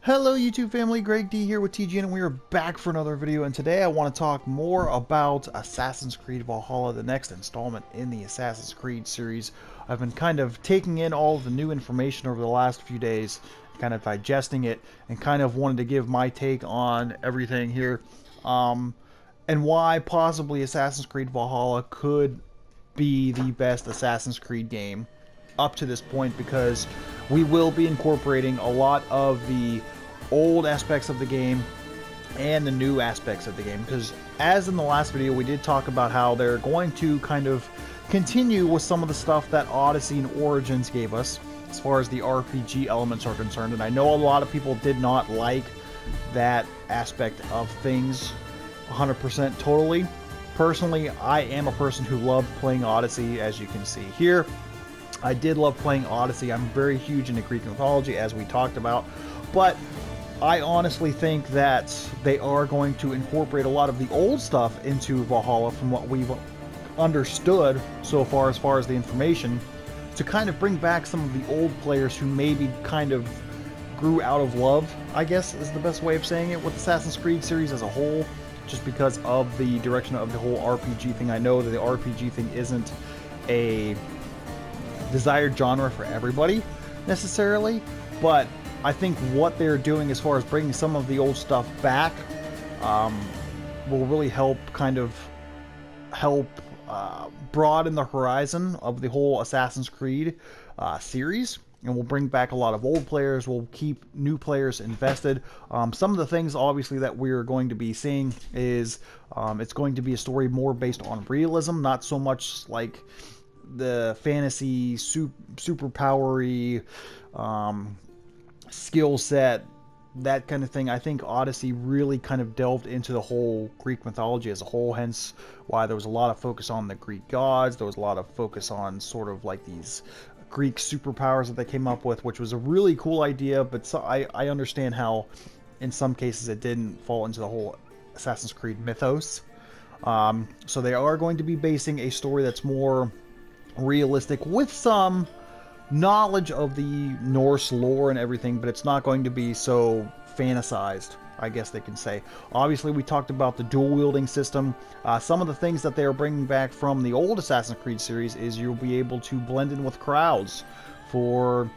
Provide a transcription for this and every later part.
Hello YouTube family, Greg D here with TGN, and we are back for another video. And today I want to talk more about Assassin's Creed Valhalla, the next installment in the Assassin's Creed series. I've been kind of taking in all of the new information over the last few days, kind of digesting it, and kind of wanted to give my take on everything here, and why possibly Assassin's Creed Valhalla could be the best Assassin's Creed game up to this point, because we will be incorporating a lot of the old aspects of the game and the new aspects of the game, because as in the last video we did talk about how they're going to kind of continue with some of the stuff that Odyssey and Origins gave us as far as the RPG elements are concerned. And I know a lot of people did not like that aspect of things 100% totally. Personally, I am a person who loved playing Odyssey, as you can see here. I did love playing Odyssey. I'm very huge into Greek mythology, as we talked about, but I honestly think that they are going to incorporate a lot of the old stuff into Valhalla from what we've understood so far as the information, to kind of bring back some of the old players who maybe kind of grew out of love, I guess is the best way of saying it, with Assassin's Creed series as a whole, just because of the direction of the whole RPG thing. I know that the RPG thing isn't a desired genre for everybody necessarily, but I think what they're doing as far as bringing some of the old stuff back will really help broaden the horizon of the whole Assassin's Creed series, and we'll bring back a lot of old players. We'll keep new players invested. Some of the things obviously that we're going to be seeing is it's going to be a story more based on realism, not so much like the fantasy super powery skill set, that kind of thing. I think Odyssey really kind of delved into the whole Greek mythology as a whole, hence why there was a lot of focus on the Greek gods. There was a lot of focus on sort of like these Greek superpowers that they came up with, which was a really cool idea, but so I understand how in some cases it didn't fall into the whole Assassin's Creed mythos. So they are going to be basing a story that's more realistic with some knowledge of the Norse lore and everything, but it's not going to be so fantasized, I guess they can say. Obviously, we talked about the dual wielding system. Some of the things that they are bringing back from the old Assassin's Creed series is you'll be able to blend in with crowds for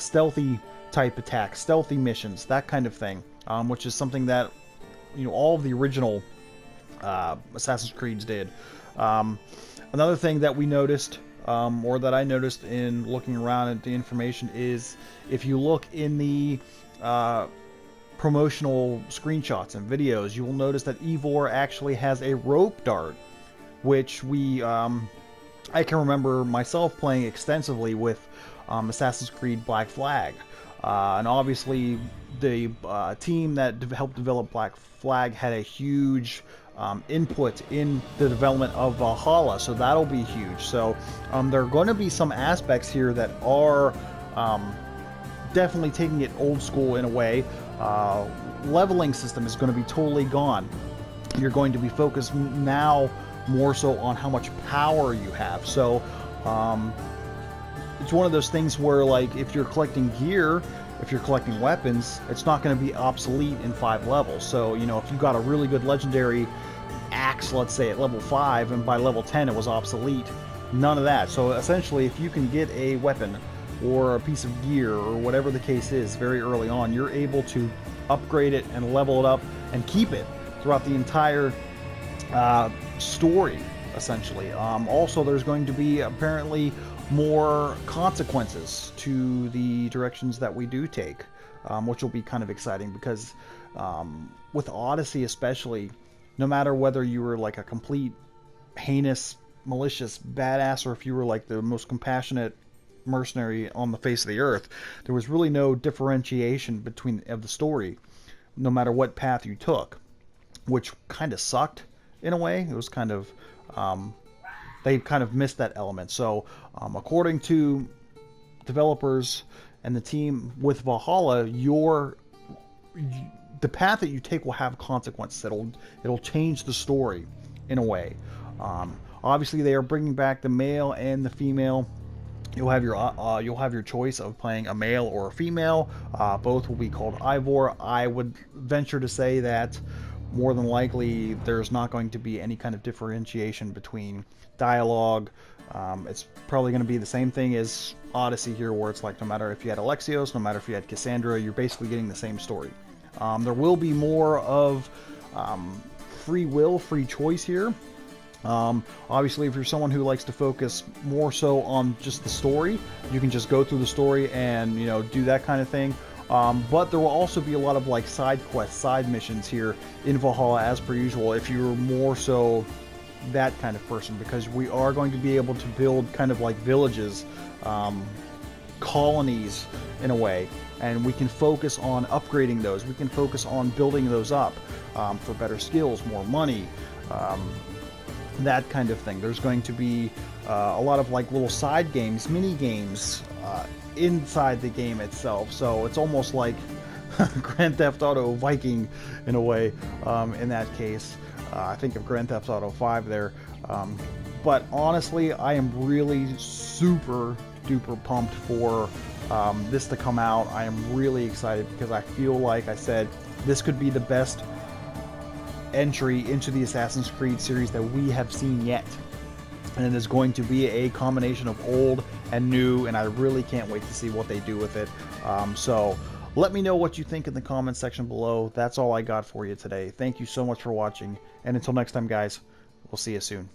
stealthy type attacks, stealthy missions, that kind of thing, which is something that, you know, all of the original Assassin's Creeds did. Another thing that we noticed, or that I noticed in looking around at the information, is if you look in the promotional screenshots and videos, you will notice that Eivor actually has a rope dart, which I can remember myself playing extensively with Assassin's Creed Black Flag. And obviously the team that helped develop Black Flag had a huge input in the development of Valhalla, so that'll be huge. So there are going to be some aspects here that are definitely taking it old school in a way. Leveling system is going to be totally gone. You're going to be focused now more so on how much power you have. So it's one of those things where, like, if you're collecting gear, if you're collecting weapons, it's not going to be obsolete in 5 levels. So, you know, if you got a really good legendary axe, let's say at level 5, and by level 10 it was obsolete, none of that. So essentially, if you can get a weapon or a piece of gear or whatever the case is very early on, you're able to upgrade it and level it up and keep it throughout the entire story, essentially. Also, there's going to be apparently more consequences to the directions that we do take, which will be kind of exciting, because with Odyssey especially, no matter whether you were like a complete heinous, malicious badass, or if you were like the most compassionate mercenary on the face of the earth, there was really no differentiation between of the story, no matter what path you took, which kind of sucked in a way. It was kind of they kind of missed that element. So according to developers and the team with Valhalla, the path that you take will have consequences. It'll change the story in a way. Obviously, they are bringing back the male and the female You'll have your choice of playing a male or a female. Both will be called Ivor. I would venture to say that more than likely there's not going to be any kind of differentiation between dialogue. It's probably going to be the same thing as Odyssey here, where it's like no matter if you had Alexios, no matter if you had Cassandra, you're basically getting the same story. There will be more of free will, free choice here. Obviously, if you're someone who likes to focus more so on just the story, you can just go through the story and, you know, do that kind of thing. But there will also be a lot of like side quests, side missions here in Valhalla as per usual if you're more so that kind of person, because we are going to be able to build kind of like villages, colonies in a way, and we can focus on upgrading those. We can focus on building those up for better skills, more money, that kind of thing. There's going to be a lot of like little side games, mini games inside the game itself. So it's almost like Grand Theft Auto Viking in a way. In that case, I think of Grand Theft Auto 5 there. But honestly, I am really super duper pumped for this to come out. I am really excited because I feel like I said this could be the best entry into the Assassin's Creed series that we have seen yet, and it is going to be a combination of old and new, and I really can't wait to see what they do with it. So let me know what you think in the comments section below. That's all I got for you today. Thank you so much for watching, and until next time guys, we'll see you soon.